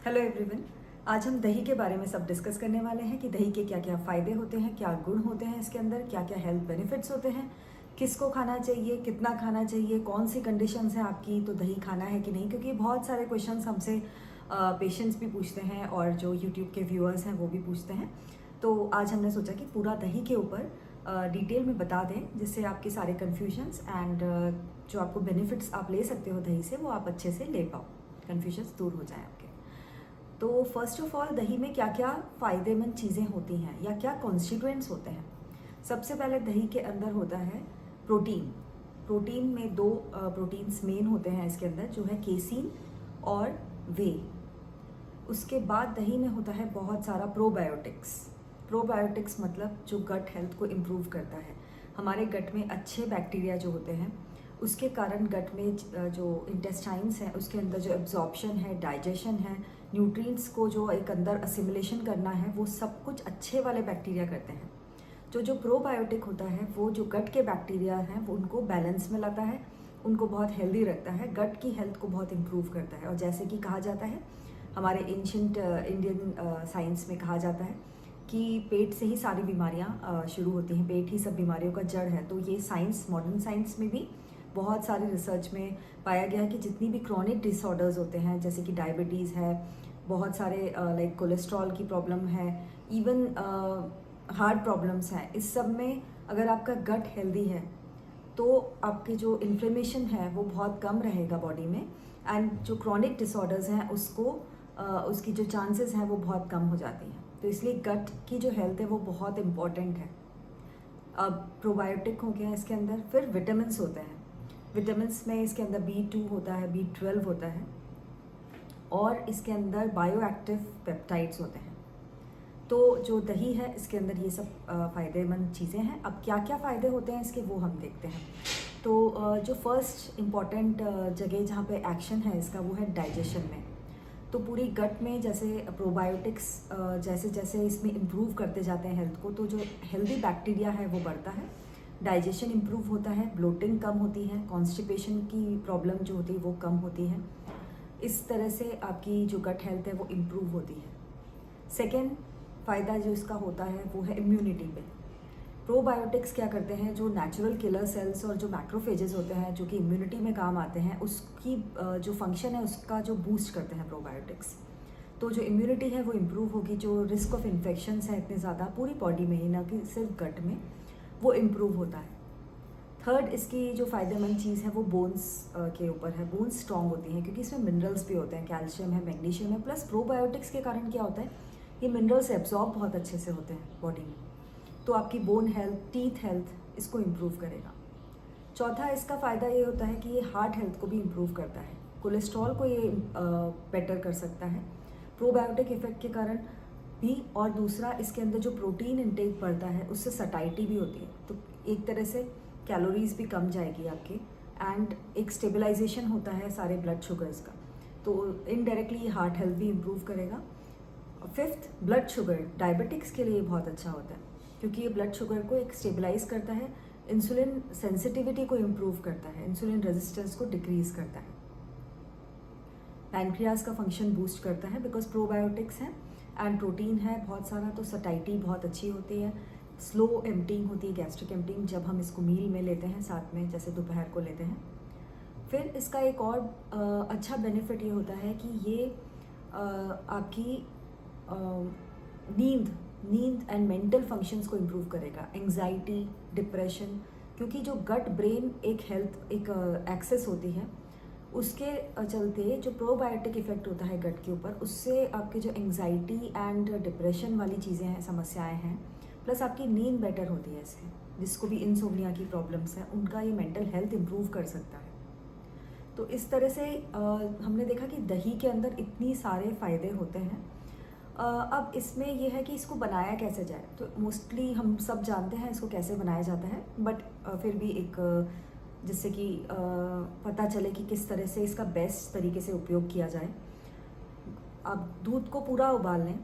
Hello everyone. आज हम दही के बारे में सब डिस्कस करने वाले हैं कि दही के क्या क्या फ़ायदे होते हैं, क्या गुण होते हैं इसके अंदर, क्या क्या हेल्थ बेनिफिट्स होते हैं, किसको खाना चाहिए, कितना खाना चाहिए, कौन सी कंडीशंस हैं आपकी तो दही खाना है कि नहीं, क्योंकि बहुत सारे क्वेश्चंस हमसे पेशेंट्स भी पूछते हैं और जो यूट्यूब के व्यूअर्स हैं वो भी पूछते हैं। तो आज हमने सोचा कि पूरा दही के ऊपर डिटेल में बता दें, जिससे आपके सारे कन्फ्यूजन्स एंड जो आपको बेनिफिट्स आप ले सकते हो दही से वो आप अच्छे से ले पाओ, कन्फ्यूजन्स दूर हो जाएं आपके। तो फर्स्ट ऑफ ऑल दही में क्या क्या फ़ायदेमंद चीज़ें होती हैं या क्या कॉन्स्टिट्यूएंट्स होते हैं। सबसे पहले दही के अंदर होता है प्रोटीन। प्रोटीन में दो प्रोटीन्स मेन होते हैं इसके अंदर, जो है केसीन और वे। उसके बाद दही में होता है बहुत सारा प्रोबायोटिक्स। प्रोबायोटिक्स मतलब जो गट हेल्थ को इम्प्रूव करता है। हमारे गट में अच्छे बैक्टीरिया जो होते हैं उसके कारण गट में जो इंटेस्टाइन्स हैं उसके अंदर जो एब्जॉर्प्शन है, डाइजेशन है, न्यूट्रिएंट्स को जो एक अंदर असिमुलेशन करना है, वो सब कुछ अच्छे वाले बैक्टीरिया करते हैं। जो प्रोबायोटिक होता है वो जो गट के बैक्टीरिया हैं वो उनको बैलेंस में लाता है, उनको बहुत हेल्दी रखता है, गट की हेल्थ को बहुत इम्प्रूव करता है। और जैसे कि कहा जाता है हमारे एंशियंट इंडियन साइंस में कहा जाता है कि पेट से ही सारी बीमारियां शुरू होती हैं, पेट ही सब बीमारियों का जड़ है। तो ये साइंस, मॉडर्न साइंस में भी बहुत सारी रिसर्च में पाया गया है कि जितनी भी क्रॉनिक डिसऑर्डर्स होते हैं, जैसे कि डायबिटीज़ है, बहुत सारे लाइक कोलेस्ट्रॉल की प्रॉब्लम है, इवन हार्ट प्रॉब्लम्स हैं, इस सब में अगर आपका गट हेल्दी है तो आपके जो इन्फ्लेमेशन है वो बहुत कम रहेगा बॉडी में, एंड जो क्रॉनिक डिसऑर्डर्स हैं उसकी जो चांसेस हैं वो बहुत कम हो जाती हैं। तो इसलिए गट की जो हेल्थ है वो बहुत इम्पॉर्टेंट है। अब प्रोबायोटिक हो गया इसके अंदर, फिर विटामिन्स होते हैं। विटामिन्स में इसके अंदर B2 होता है, B12 होता है, और इसके अंदर बायो एक्टिव पेप्टाइड्स होते हैं। तो जो दही है इसके अंदर ये सब फ़ायदेमंद चीज़ें हैं। अब क्या क्या फ़ायदे होते हैं इसके वो हम देखते हैं। तो जो फर्स्ट इम्पॉर्टेंट जगह जहाँ पे एक्शन है इसका वो है डाइजेशन में। तो पूरी गट में जैसे प्रोबायोटिक्स जैसे जैसे इसमें इम्प्रूव करते जाते हैं हेल्थ को, तो जो हेल्दी बैक्टीरिया है वो बढ़ता है, डाइजेशन इम्प्रूव होता है, ब्लोटिंग कम होती है, कॉन्स्टिपेशन की प्रॉब्लम जो होती है वो कम होती है। इस तरह से आपकी जो गट हेल्थ है वो इम्प्रूव होती है। सेकेंड फ़ायदा जो इसका होता है वो है इम्यूनिटी पे। प्रोबायोटिक्स क्या करते हैं, जो नेचुरल किलर सेल्स और जो मैक्रोफेजेस होते हैं जो कि इम्यूनिटी में काम आते हैं, उसकी जो फंक्शन है उसका जो बूस्ट करते हैं प्रोबायोटिक्स। तो जो इम्यूनिटी है वो इम्प्रूव होगी, जो रिस्क ऑफ इन्फेक्शंस है इतने ज़्यादा पूरी बॉडी में ही, ना कि सिर्फ गट में, वो इम्प्रूव होता है। थर्ड इसकी जो फ़ायदेमंद चीज़ है वो बोन्स के ऊपर है। बोन्स स्ट्रॉन्ग होती हैं क्योंकि इसमें मिनरल्स भी होते हैं, कैल्शियम है, मैग्नीशियम है, प्लस प्रोबायोटिक्स के कारण क्या होता है, ये मिनरल्स एब्जॉर्ब बहुत अच्छे से होते हैं बॉडी में, तो आपकी बोन हेल्थ, टीथ हेल्थ इसको इम्प्रूव करेगा। चौथा इसका फ़ायदा ये होता है कि ये हार्ट हेल्थ को भी इम्प्रूव करता है, कोलेस्ट्रॉल को ये बेटर कर सकता है प्रोबायोटिक इफेक्ट के कारण भी। और दूसरा इसके अंदर जो प्रोटीन इनटेक बढ़ता है उससे सटाइटी भी होती है, तो एक तरह से कैलोरीज भी कम जाएगी आपकी, एंड एक स्टेबलाइजेशन होता है सारे ब्लड शुगर्स का, तो इनडायरेक्टली ये हार्ट हेल्थ भी इम्प्रूव करेगा। फिफ्थ, ब्लड शुगर डायबिटिक्स के लिए बहुत अच्छा होता है क्योंकि ये ब्लड शुगर को एक स्टेबलाइज करता है, इंसुलिन सेंसिटिविटी को इम्प्रूव करता है, इंसुलिन रेजिस्टेंस को डिक्रीज करता है, पैनक्रियाज का फंक्शन बूस्ट करता है बिकॉज प्रोबायोटिक्स है एंड प्रोटीन है बहुत सारा, तो सटाइटी बहुत अच्छी होती है, स्लो एम्पटिंग होती है, गैस्ट्रिक एम्पटिंग जब हम इसको मील में लेते हैं साथ में, जैसे दोपहर को लेते हैं। फिर इसका एक और अच्छा बेनिफिट ये होता है कि ये आपकी नींद एंड मेंटल फंक्शंस को इम्प्रूव करेगा, एंग्जाइटी, डिप्रेशन, क्योंकि जो गट ब्रेन एक हेल्थ एक एक्सेस होती है, उसके चलते जो प्रोबायोटिक इफेक्ट होता है गट के ऊपर, उससे आपके जो एंग्जाइटी एंड डिप्रेशन वाली चीज़ें हैं, समस्याएं हैं, प्लस आपकी नींद बेटर होती है इससे, जिसको भी इंसोम्निया की प्रॉब्लम्स हैं उनका ये मेंटल हेल्थ इम्प्रूव कर सकता है। तो इस तरह से हमने देखा कि दही के अंदर इतनी सारे फ़ायदे होते हैं। अब इसमें यह है कि इसको बनाया कैसे जाए, तो मोस्टली हम सब जानते हैं इसको कैसे बनाया जाता है, बट फिर भी एक जिससे कि पता चले कि किस तरह से इसका बेस्ट तरीके से उपयोग किया जाए। आप दूध को पूरा उबाल लें,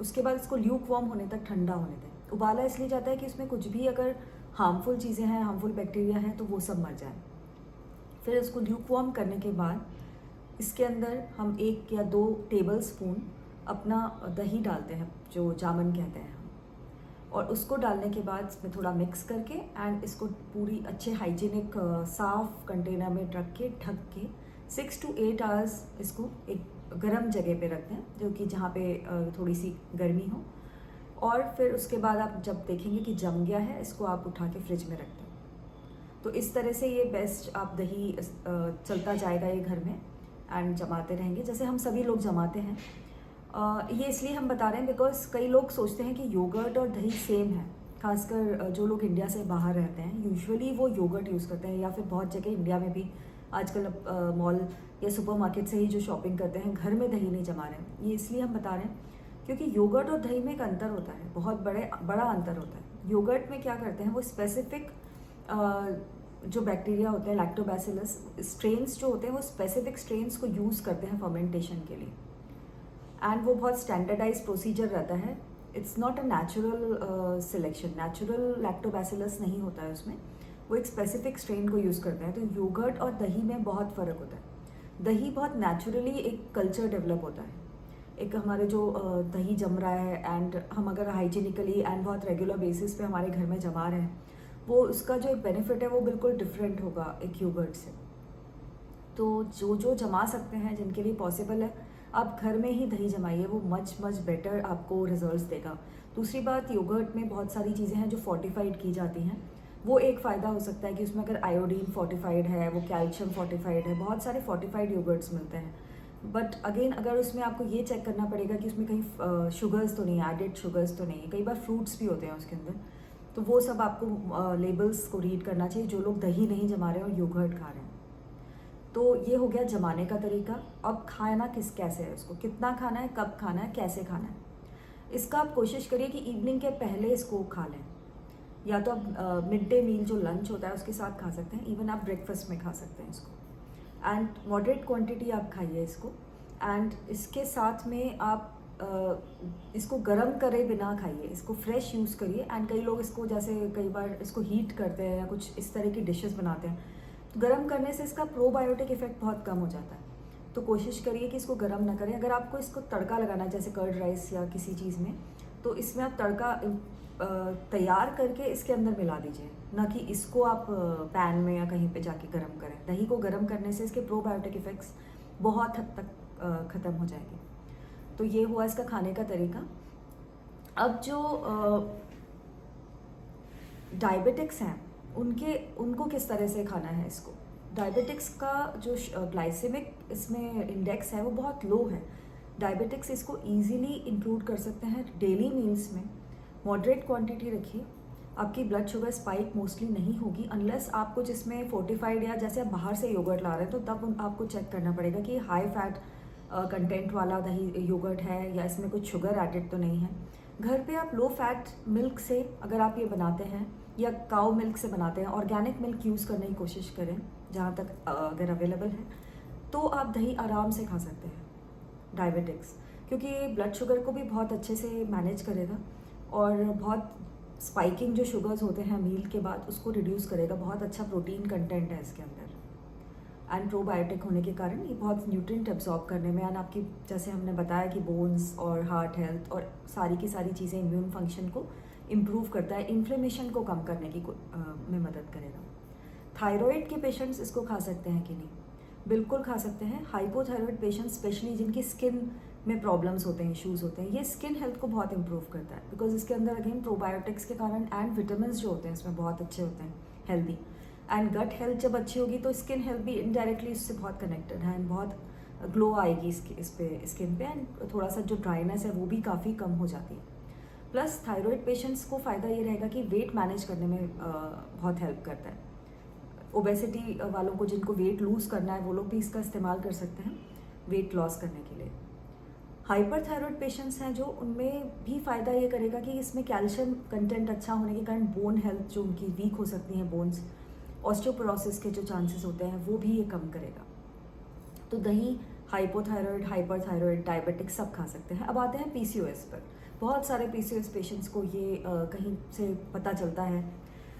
उसके बाद इसको ल्यूक वार्म होने तक ठंडा होने दें। उबाला इसलिए जाता है कि इसमें कुछ भी अगर हार्मफुल चीज़ें हैं, हार्मफुल बैक्टीरिया हैं, तो वो सब मर जाए। फिर इसको ल्यूक वार्म करने के बाद इसके अंदर हम 1 या 2 टेबल स्पून अपना दही डालते हैं, जो जामन कहते हैं हम, और उसको डालने के बाद इसमें थोड़ा मिक्स करके एंड इसको पूरी अच्छे हाइजीनिक साफ कंटेनर में रख के ढक के 6 to 8 आवर्स इसको एक गर्म जगह पे रखते हैं, जो कि जहाँ पे थोड़ी सी गर्मी हो। और फिर उसके बाद आप जब देखेंगे कि जम गया है, इसको आप उठा के फ्रिज में रखते हैं। तो इस तरह से ये बेस्ट आप दही चलता जाएगा ये घर में एंड जमाते रहेंगे, जैसे हम सभी लोग जमाते हैं। ये इसलिए हम बता रहे हैं बिकॉज कई लोग सोचते हैं कि योगर्ट और दही सेम है, खासकर जो लोग इंडिया से बाहर रहते हैं यूजुअली वो योगर्ट यूज़ करते हैं, या फिर बहुत जगह इंडिया में भी आजकल मॉल या सुपरमार्केट से ही जो शॉपिंग करते हैं घर में दही नहीं जमा रहे हैं। ये इसलिए हम बता रहे हैं क्योंकि योगर्ट और दही में एक अंतर होता है, बहुत बड़ा अंतर होता है। योगर्ट में क्या करते हैं, वो स्पेसिफिक जो बैक्टीरिया होते हैं लैक्टोबैसिलस स्ट्रेन्स जो होते हैं, वो स्पेसिफिक स्ट्रेन्स को यूज़ करते हैं फर्मेंटेशन के लिए, एंड वो बहुत स्टैंडर्डाइज प्रोसीजर रहता है। It's not a natural selection, natural lactobacillus नहीं होता है उसमें, वो एक स्पेसिफिक स्ट्रेन को यूज़ करते हैं। तो योगर्ट और दही में बहुत फ़र्क होता है। दही बहुत नेचुरली एक कल्चर डेवलप होता है, एक हमारे जो दही जम रहा है एंड हम अगर हाइजीनिकली एंड बहुत रेगुलर बेसिस पे हमारे घर में जमा रहे हैं, वो उसका जो एक बेनिफिट है वो बिल्कुल डिफरेंट होगा एक योगर्ट से। तो जो जमा सकते हैं, जिनके लिए पॉसिबल है, आप घर में ही दही जमाइए, वो मच बेटर आपको रिजल्ट्स देगा। दूसरी बात, योगर्ट में बहुत सारी चीज़ें हैं जो फोर्टिफाइड की जाती हैं, वो एक फ़ायदा हो सकता है कि उसमें अगर आयोडीन फोर्टिफाइड है, वो कैल्शियम फोर्टिफाइड है, बहुत सारे फोर्टिफाइड योगर्ट्स मिलते हैं। बट अगेन अगर उसमें आपको ये चेक करना पड़ेगा कि उसमें कहीं शुगर्स तो नहीं है, एडेड शुगर्स तो नहीं है, कई बार फ्रूट्स भी होते हैं उसके अंदर, तो वो सब आपको लेबल्स को रीड करना चाहिए जो लोग दही नहीं जमा रहे हैं और योगर्ट खा रहे हैं। तो ये हो गया जमाने का तरीका। अब खाना कैसे है, उसको कितना खाना है, कब खाना है, कैसे खाना है, इसका आप कोशिश करिए कि इवनिंग के पहले इसको खा लें, या तो आप मिड डे मील जो लंच होता है उसके साथ खा सकते हैं, इवन आप ब्रेकफास्ट में खा सकते हैं इसको, एंड मॉडरेट क्वांटिटी आप खाइए इसको। एंड इसके साथ में आप इसको गरम करे बिना खाइए, इसको फ्रेश यूज़ करिए। एंड कई लोग इसको जैसे कई बार इसको हीट करते हैं या कुछ इस तरह की डिशेस बनाते हैं, तो गर्म करने से इसका प्रोबायोटिक इफेक्ट बहुत कम हो जाता है। तो कोशिश करिए कि इसको गर्म ना करें। अगर आपको इसको तड़का लगाना है जैसे कर्ड राइस या किसी चीज़ में, तो इसमें आप तड़का तैयार करके इसके अंदर मिला दीजिए, ना कि इसको आप पैन में या कहीं पे जाके गर्म करें। दही को गर्म करने से इसके प्रोबायोटिक इफेक्ट्स बहुत हद तक ख़त्म हो जाएंगे। तो ये हुआ इसका खाने का तरीका। अब जो डायबिटिक्स हैं उनको किस तरह से खाना है इसको। डायबिटिक्स का जो ग्लाइसेमिक इसमें इंडेक्स है वो बहुत लो है। डायबिटिक्स इसको इजीली इंक्लूड कर सकते हैं डेली मील्स में। मॉडरेट क्वांटिटी रखिए, आपकी ब्लड शुगर स्पाइक मोस्टली नहीं होगी अनलेस आपको जिसमें फोर्टिफाइड या जैसे आप बाहर से योगर्ट ला रहे हैं, तो तब आपको चेक करना पड़ेगा कि हाई फैट कंटेंट वाला दही योगर्ट है या इसमें कुछ शुगर एडेड तो नहीं है। घर पे आप लो फैट मिल्क से अगर आप ये बनाते हैं या काउ मिल्क से बनाते हैं, ऑर्गेनिक मिल्क यूज़ करने की कोशिश करें जहाँ तक अगर अवेलेबल है, तो आप दही आराम से खा सकते हैं डायबिटिक्स, क्योंकि ये ब्लड शुगर को भी बहुत अच्छे से मैनेज करेगा और बहुत स्पाइकिंग जो शुगर्स होते हैं मील के बाद उसको रिड्यूस करेगा। बहुत अच्छा प्रोटीन कंटेंट है इसके अंदर एंड प्रोबायोटिक होने के कारण ये बहुत न्यूट्रिएंट एब्जॉर्ब करने में एंड आपकी जैसे हमने बताया कि बोन्स और हार्ट हेल्थ और सारी की सारी चीज़ें इम्यून फंक्शन को इम्प्रूव करता है, इन्फ्लेमेशन को कम करने की में मदद करेगा। थायराइड के पेशेंट्स इसको खा सकते हैं कि नहीं? बिल्कुल खा सकते हैं। हाइपोथायराइड पेशेंट्स स्पेशली जिनकी स्किन में प्रॉब्लम्स होते हैं, इश्यूज़ होते हैं, ये स्किन हेल्थ को बहुत इंप्रूव करता है बिकॉज इसके अंदर अगेन प्रोबायोटिक्स के कारण एंड विटामिन्स जो होते हैं इसमें बहुत अच्छे होते हैं, हेल्दी। एंड गट हेल्थ जब अच्छी होगी तो स्किन हेल्थ भी इनडायरेक्टली इससे बहुत कनेक्टेड है एंड बहुत ग्लो आएगी इस पे स्किन पे एंड थोड़ा सा जो ड्राइनेस है वो भी काफ़ी कम हो जाती है। प्लस थायराइड पेशेंट्स को फ़ायदा ये रहेगा कि वेट मैनेज करने में बहुत हेल्प करता है। ओबेसिटी वालों को जिनको वेट लूज़ करना है वो लोग भी इसका इस्तेमाल कर सकते हैं वेट लॉस करने के लिए। हाइपरथायराइड पेशेंट्स हैं जो, उनमें भी फ़ायदा ये करेगा कि इसमें कैल्शियम कंटेंट अच्छा होने के कारण बोन हेल्थ जो उनकी वीक हो सकती हैं, बोन्स ऑस्टियोपोरोसिस के जो चांसेस होते हैं वो भी ये कम करेगा। तो दही हाइपोथायराइड, हाइपरथायराइड, डायबिटिक सब खा सकते हैं। अब आते हैं पीसीओएस पर। बहुत सारे पीसीओएस पेशेंट्स को ये कहीं से पता चलता है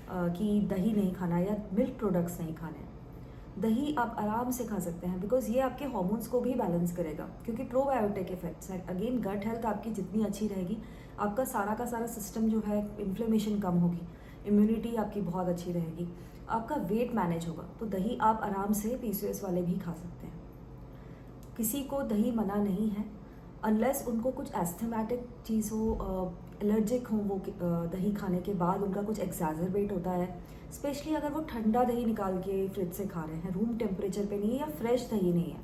कि दही नहीं खाना या मिल्क प्रोडक्ट्स नहीं खाने। दही आप आराम से खा सकते हैं बिकॉज ये आपके हार्मोन्स को भी बैलेंस करेगा, क्योंकि प्रोबायोटिक इफेक्ट्स हैं। अगेन गट हेल्थ आपकी जितनी अच्छी रहेगी, आपका सारा का सारा सिस्टम जो है, इन्फ्लेमेशन कम होगी, इम्यूनिटी आपकी बहुत अच्छी रहेगी, आपका वेट मैनेज होगा। तो दही आप आराम से पीसीओएस वाले भी खा सकते हैं। किसी को दही मना नहीं है, अनलेस उनको कुछ एस्थमेटिक चीज़ हो, एलर्जिक हो, वो दही खाने के बाद उनका कुछ एक्सैजरबेट होता है। स्पेशली अगर वो ठंडा दही निकाल के फ्रिज से खा रहे हैं, रूम टेम्परेचर पे नहीं है, या फ्रेश दही नहीं है,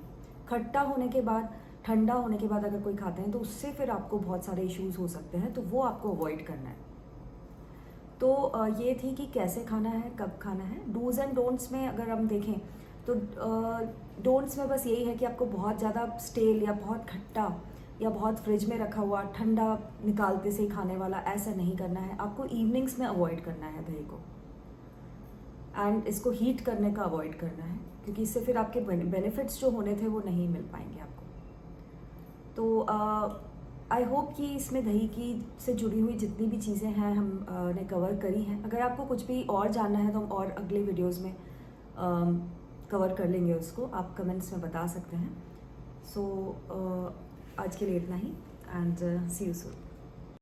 खट्टा होने के बाद, ठंडा होने के बाद अगर कोई खाते हैं तो उससे फिर आपको बहुत सारे इश्यूज हो सकते हैं, तो वो आपको अवॉइड करना है। तो ये थी कि कैसे खाना है, कब खाना है। डूज एंड डोंट्स में अगर हम देखें तो डोंट्स में बस यही है कि आपको बहुत ज़्यादा स्टेल या बहुत खट्टा या बहुत फ्रिज में रखा हुआ ठंडा निकालते से ही खाने वाला ऐसा नहीं करना है। आपको इवनिंग्स में अवॉइड करना है दही को, एंड इसको हीट करने का अवॉइड करना है, क्योंकि इससे फिर आपके बेनिफिट्स जो होने थे वो नहीं मिल पाएंगे आपको। तो आई होप कि इसमें दही की से जुड़ी हुई जितनी भी चीज़ें हैं हम ने कवर करी हैं। अगर आपको कुछ भी और जानना है तो हम और अगले वीडियोज़ में कवर कर लेंगे उसको, आप कमेंट्स में बता सकते हैं। सो आज के लिए इतना ही, एंड सी यू सून।